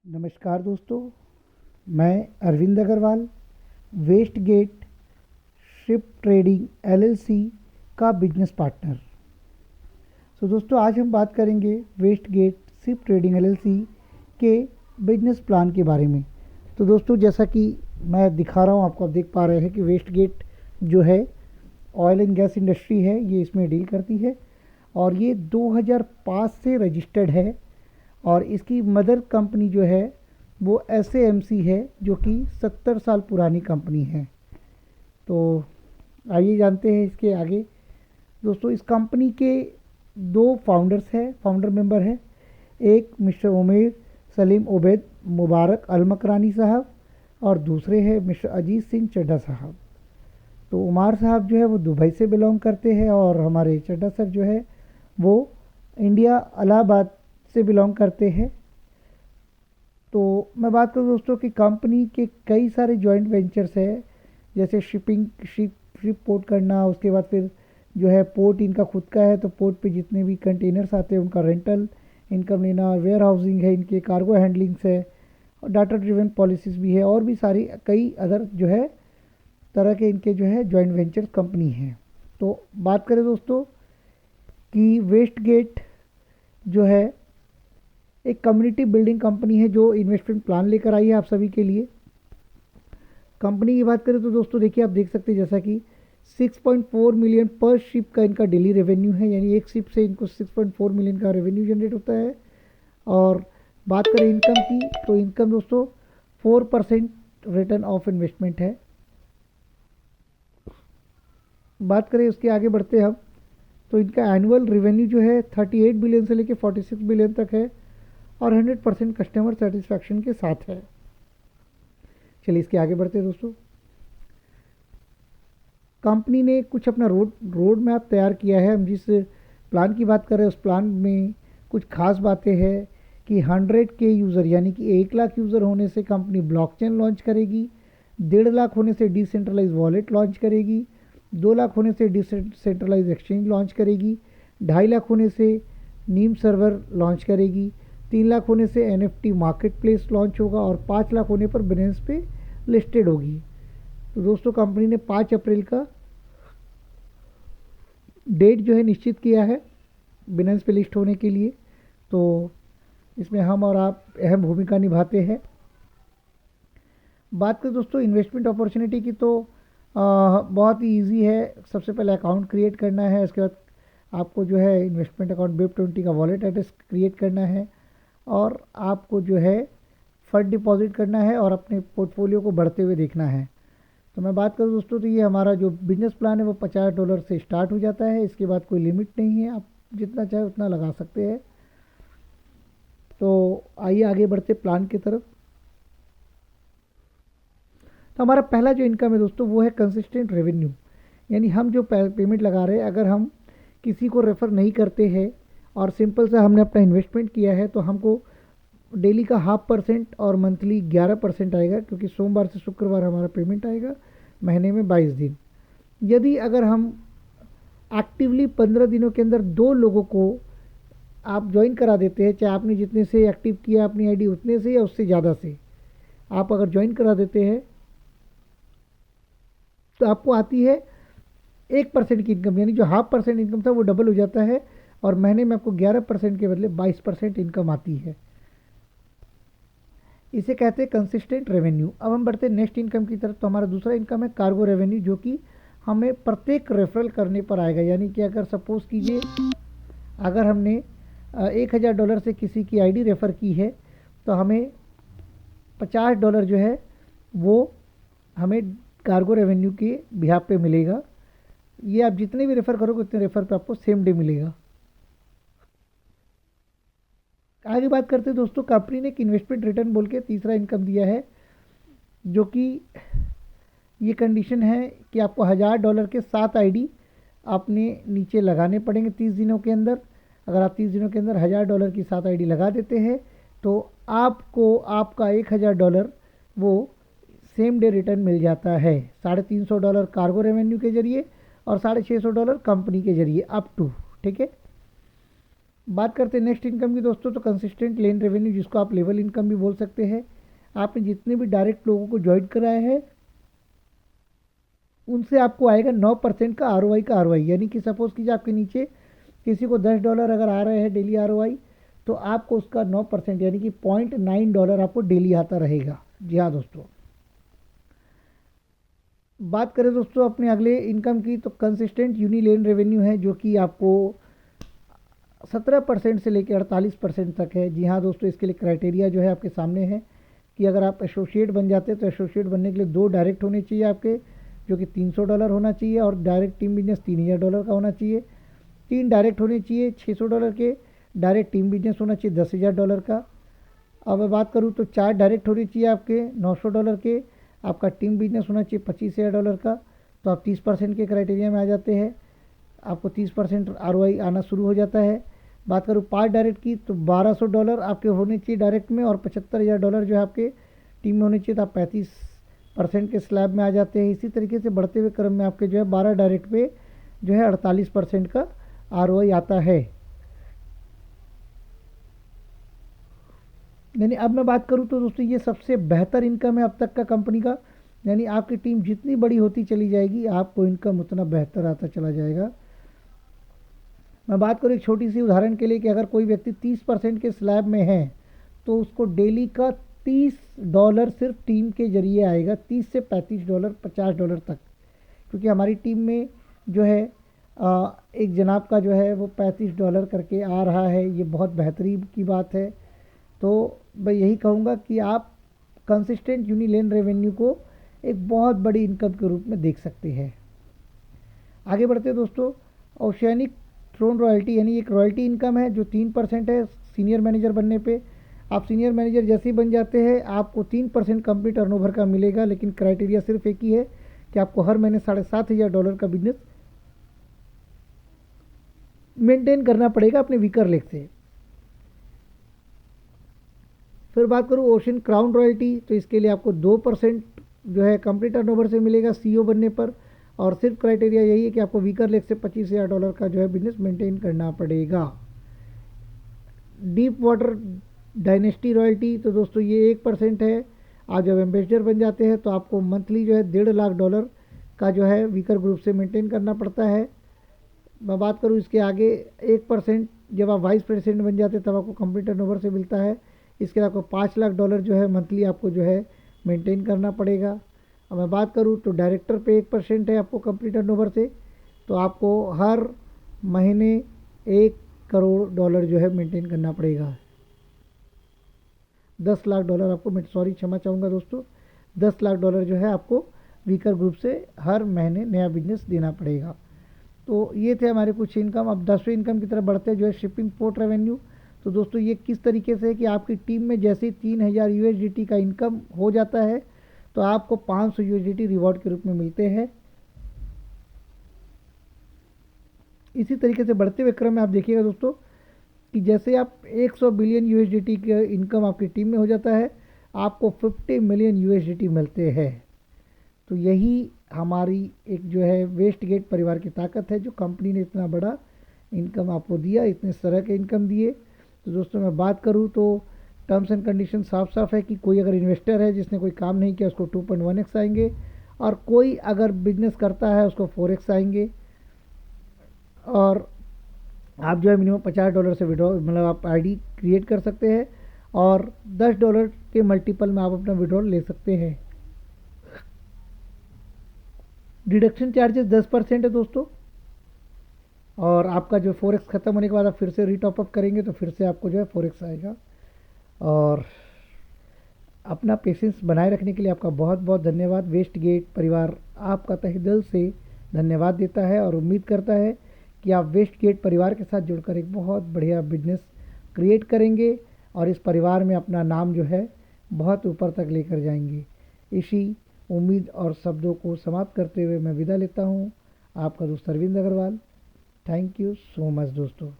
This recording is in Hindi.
नमस्कार दोस्तों, मैं Arvind Agrawal West Gate Ship Trading LLC का बिजनेस पार्टनर। दोस्तों आज हम बात करेंगे West Gate Ship Trading LLC के बिजनेस प्लान के बारे में। तो दोस्तों जैसा कि मैं दिखा रहा हूँ आपको, आप देख पा रहे हैं कि वेस्ट गेट जो है ऑयल एंड गैस इंडस्ट्री है, ये इसमें डील करती है और ये 2005 से रजिस्टर्ड है और इसकी मदर कंपनी जो है वो एसएएमसी है जो कि 70 साल पुरानी कंपनी है। तो आइए जानते हैं इसके आगे। दोस्तों इस कंपनी के दो फाउंडर मेंबर हैं। एक मिस्टर उमेर सलीम ओबैद मुबारक अल मकरानी साहब और दूसरे हैं मिस्टर अजीत सिंह चड्ढा साहब। तो उमार साहब जो है वो दुबई से बिलोंग करते हैं और हमारे चड्ढा सर जो है वो इंडिया इलाहाबाद से बिलोंग करते हैं। तो मैं बात करूँ दोस्तों कि कंपनी के कई सारे जॉइंट वेंचर्स है, जैसे शिप पोर्ट करना, उसके बाद फिर जो है पोर्ट इनका खुद का है, तो पोर्ट पे जितने भी कंटेनर्स आते हैं उनका रेंटल इनकम लेना, वेयर हाउसिंग है इनके, कार्गो हैंडलिंग्स है और डाटा ड्रिवन पॉलिसीज़ भी है और भी सारी कई अदर जो है तरह के इनके जो है जॉइंट वेंचर कंपनी हैं। तो बात करें दोस्तों कि वेस्ट गेट जो है एक कम्युनिटी बिल्डिंग कंपनी है जो इन्वेस्टमेंट प्लान लेकर आई है आप सभी के लिए। कंपनी की बात करें तो दोस्तों देखिए, आप देख सकते हैं जैसा कि 6.4 मिलियन पर शिप का इनका डेली रेवेन्यू है, यानी एक शिप से इनको 6.4 मिलियन का रेवेन्यू जनरेट होता है। और बात करें इनकम की, तो इनकम दोस्तों 4% रिटर्न ऑफ इन्वेस्टमेंट है। बात करें उसके आगे बढ़ते हम, तो इनका एनुअल रेवेन्यू जो है 38 बिलियन से लेकर 46 बिलियन तक है और 100% कस्टमर सेटिस्फैक्शन के साथ है। चलिए इसके आगे बढ़ते हैं दोस्तों। कंपनी ने कुछ अपना रोड मैप तैयार किया है। हम जिस प्लान की बात कर रहे हैं उस प्लान में कुछ खास बातें हैं कि 100 के यूज़र यानी कि 1 लाख यूज़र होने से कंपनी ब्लॉकचेन लॉन्च करेगी, 1.5 लाख होने से डिसेंट्रलाइज वॉलेट लॉन्च करेगी, 2 लाख होने से डिसेंट्रलाइज एक्सचेंज लॉन्च करेगी, 2.5 लाख होने से नीम सर्वर लॉन्च करेगी, 3 लाख होने से एनएफटी मार्केट प्लेस लॉन्च होगा और 5 लाख होने पर बिनेंस पे लिस्टेड होगी। तो दोस्तों कंपनी ने 5 अप्रैल का डेट जो है निश्चित किया है बिनेंस पे लिस्ट होने के लिए। तो इसमें हम और आप अहम भूमिका निभाते हैं। बात करें दोस्तों इन्वेस्टमेंट अपॉर्चुनिटी की, तो बहुत ही ईजी है। सबसे पहले अकाउंट क्रिएट करना है, उसके बाद आपको जो है इन्वेस्टमेंट अकाउंट BIP20 का वॉलेट एड्रेस क्रिएट करना है और आपको जो है फंड डिपॉजिट करना है और अपने पोर्टफोलियो को बढ़ते हुए देखना है। तो मैं बात करूँ दोस्तों, तो ये हमारा जो बिजनेस प्लान है वो $50 से स्टार्ट हो जाता है। इसके बाद कोई लिमिट नहीं है, आप जितना चाहे उतना लगा सकते हैं। तो आइए आगे बढ़ते प्लान की तरफ। तो हमारा पहला जो इनकम है दोस्तों वो है कंसिस्टेंट रेवेन्यू, यानी हम जो पेमेंट लगा रहे हैं, अगर हम किसी को रेफ़र नहीं करते हैं और सिंपल से हमने अपना इन्वेस्टमेंट किया है तो हमको डेली का 0.5% और मंथली 11% आएगा, क्योंकि सोमवार से शुक्रवार हमारा पेमेंट आएगा, महीने में 22 दिन। यदि अगर हम एक्टिवली 15 दिनों के अंदर 2 लोगों को आप ज्वाइन करा देते हैं, चाहे आपने जितने से एक्टिव किया अपनी आईडी उतने से या उससे ज़्यादा से आप अगर ज्वाइन करा देते हैं तो आपको आती है 1% की इनकम, यानी जो 0.5% इनकम था वो डबल हो जाता है और महीने में आपको 11% के बदले 22% इनकम आती है। इसे कहते हैं कंसिस्टेंट रेवेन्यू। अब हम बढ़ते हैं नेक्स्ट इनकम की तरफ। तो हमारा दूसरा इनकम है कार्गो रेवेन्यू, जो कि हमें प्रत्येक रेफरल करने पर आएगा। यानी कि अगर सपोज़ कीजिए अगर हमने $1000 से किसी की आईडी रेफ़र की है तो हमें $50 जो है वो हमें कार्गो रेवेन्यू के बिहाफ पे मिलेगा। ये आप जितने भी रेफ़र करोगे उतने रेफ़र पे आपको सेम डे मिलेगा। आगे बात करते हैं दोस्तों, कंपनी ने एक इन्वेस्टमेंट रिटर्न बोल के तीसरा इनकम दिया है, जो कि ये कंडीशन है कि आपको $1000 के 7 आईडी आपने नीचे लगाने पड़ेंगे 30 दिनों के अंदर। अगर आप 30 दिनों के अंदर $1000 की 7 आईडी लगा देते हैं तो आपको आपका $1000 वो सेम डे रिटर्न मिल जाता है। $350 कार्गो रेवेन्यू के जरिए और $650 कंपनी के जरिए अप टू, ठीक है। बात करते हैं नेक्स्ट इनकम की दोस्तों, तो कंसिस्टेंट लेन रेवेन्यू, जिसको आप लेवल इनकम भी बोल सकते हैं। आपने जितने भी डायरेक्ट लोगों को ज्वाइन कराया है उनसे आपको आएगा 9% का ROI यानी कि सपोज़ कीजिए आपके नीचे किसी को $10 अगर आ रहे हैं डेली ROI, तो आपको उसका 9% यानी कि $0.9 आपको डेली आता रहेगा। जी हाँ दोस्तों। बात करें दोस्तों अपने अगले इनकम की, तो कंसिस्टेंट यूनिलेन रेवेन्यू है, जो कि आपको 17% से लेकर 48% तक है। जी हाँ दोस्तों, इसके लिए क्राइटेरिया जो है आपके सामने है कि अगर आप एसोसिएट बन जाते हैं तो एसोसिएट बनने के लिए 2 डायरेक्ट होने चाहिए आपके, जो कि $300 होना चाहिए, और डायरेक्ट टीम बिजनेस $3000 का होना चाहिए। 3 डायरेक्ट होने चाहिए $600 के, डायरेक्ट टीम बिजनेस होना चाहिए $10,000 का। अब मैं बात करूँ तो 4 डायरेक्ट होने चाहिए आपके $900 के, आपका टीम बिजनेस होना चाहिए $25,000 का, तो आप 30% के क्राइटेरिया में आ जाते हैं, आपको 30% ROI आना शुरू हो जाता है। बात करूँ 5 डायरेक्ट की, तो $1200 आपके होने चाहिए डायरेक्ट में, और $75,000 जो है आपके टीम में होने चाहिए, तो आप 35% के स्लैब में आ जाते हैं। इसी तरीके से बढ़ते हुए क्रम में आपके जो है 12 डायरेक्ट पे जो है 48% का ROI आता है। यानी अब मैं बात करूँ तो दोस्तों ये सबसे बेहतर इनकम है अब तक का कंपनी का। यानी आपकी टीम जितनी बड़ी होती चली जाएगी आपको इनकम उतना बेहतर आता चला जाएगा। मैं बात करूँ एक छोटी सी उदाहरण के लिए कि अगर कोई व्यक्ति 30% के स्लैब में है तो उसको डेली का $30 सिर्फ टीम के जरिए आएगा, 30 से $35, $50 तक। क्योंकि हमारी टीम में जो है एक जनाब का जो है वो $35 करके आ रहा है, ये बहुत बेहतरीन की बात है। तो मैं यही कहूँगा कि आप कंसिस्टेंट यूनिलेन रेवेन्यू को एक बहुत बड़ी इनकम के रूप में देख सकते हैं। आगे बढ़ते हैं दोस्तों, ओशियानिक थ्रोन रॉयल्टी, यानी एक रॉयल्टी इनकम है जो 3% है सीनियर मैनेजर बनने पे। आप सीनियर मैनेजर जैसे ही बन जाते हैं आपको 3% कंपनी टर्नओवर का मिलेगा, लेकिन क्राइटेरिया सिर्फ एक ही है कि आपको हर महीने $7,500 का बिजनेस मेंटेन करना पड़ेगा अपने वीकर लेग से। फिर बात करूँ ओशन क्राउन रॉयल्टी, तो इसके लिए आपको 2% जो है कंपनी टर्नओवर से मिलेगा CEO बनने पर, और सिर्फ क्राइटेरिया यही है कि आपको वीकर लेग से $25,000 का जो है बिजनेस मेंटेन करना पड़ेगा। डीप वाटर डायनेस्टी रॉयल्टी, तो दोस्तों ये 1% है। आप जब एम्बेसडर बन जाते हैं तो आपको मंथली जो है $1.5 लाख का जो है वीकर ग्रुप से मेंटेन करना पड़ता है। मैं बात करूँ इसके आगे 1% जब आप वाइस प्रेसिडेंट बन जाते हैं तब आपको कंपनी टर्नओवर से मिलता है। इसके लिए आपको $5 लाख जो है मंथली आपको जो है मेंटेन करना पड़ेगा। अब मैं बात करूँ तो डायरेक्टर पे 1% है आपको कंपनी टर्नओवर से, तो आपको हर महीने $1 करोड़ जो है मेंटेन करना पड़ेगा। $10 लाख आपको, सॉरी क्षमा चाहूँगा दोस्तों, $10 लाख जो है आपको वीकर ग्रुप से हर महीने नया बिजनेस देना पड़ेगा। तो ये थे हमारे कुछ इनकम। अब 10वें इनकम की तरफ बढ़ते हैं जो है शिपिंग पोर्ट रेवेन्यू। तो दोस्तों ये किस तरीके से है कि आपकी टीम में जैसे ही 3000 USDT का इनकम हो जाता है तो आपको 500 USDT रिवॉर्ड के रूप में मिलते हैं। इसी तरीके से बढ़ते हुए क्रम में आप देखिएगा दोस्तों कि जैसे आप 100 बिलियन USDT का इनकम आपकी टीम में हो जाता है आपको 50 मिलियन USDT मिलते हैं। तो यही हमारी एक जो है वेस्ट गेट परिवार की ताकत है, जो कंपनी ने इतना बड़ा इनकम आपको दिया, इतने तरह के इनकम दिए। तो दोस्तों मैं बात करूँ तो टर्म्स एंड कंडीशन साफ साफ है कि कोई अगर इन्वेस्टर है जिसने कोई काम नहीं किया उसको 2.1x आएंगे, और कोई अगर बिजनेस करता है उसको 4x आएंगे। और आप जो है मिनिमम $50 से विड्रॉ मतलब आप आईडी क्रिएट कर सकते हैं, और $10 के मल्टीपल में आप अपना विड्रॉल ले सकते हैं। डिडक्शन चार्जेस 10% है दोस्तों, और आपका जो 4x ख़त्म होने के बाद आप फिर से रीटॉप अप करेंगे तो फिर से आपको जो है 4x आएगा। और अपना पेशेंस बनाए रखने के लिए आपका बहुत बहुत धन्यवाद। वेस्ट गेट परिवार आपका तहे दिल से धन्यवाद देता है और उम्मीद करता है कि आप वेस्ट गेट परिवार के साथ जुड़कर एक बहुत बढ़िया बिजनेस क्रिएट करेंगे और इस परिवार में अपना नाम जो है बहुत ऊपर तक लेकर जाएंगे। इसी उम्मीद और शब्दों को समाप्त करते हुए मैं विदा लेता हूँ। आपका दोस्त Arvind Agrawal. Thank you so much दोस्तों।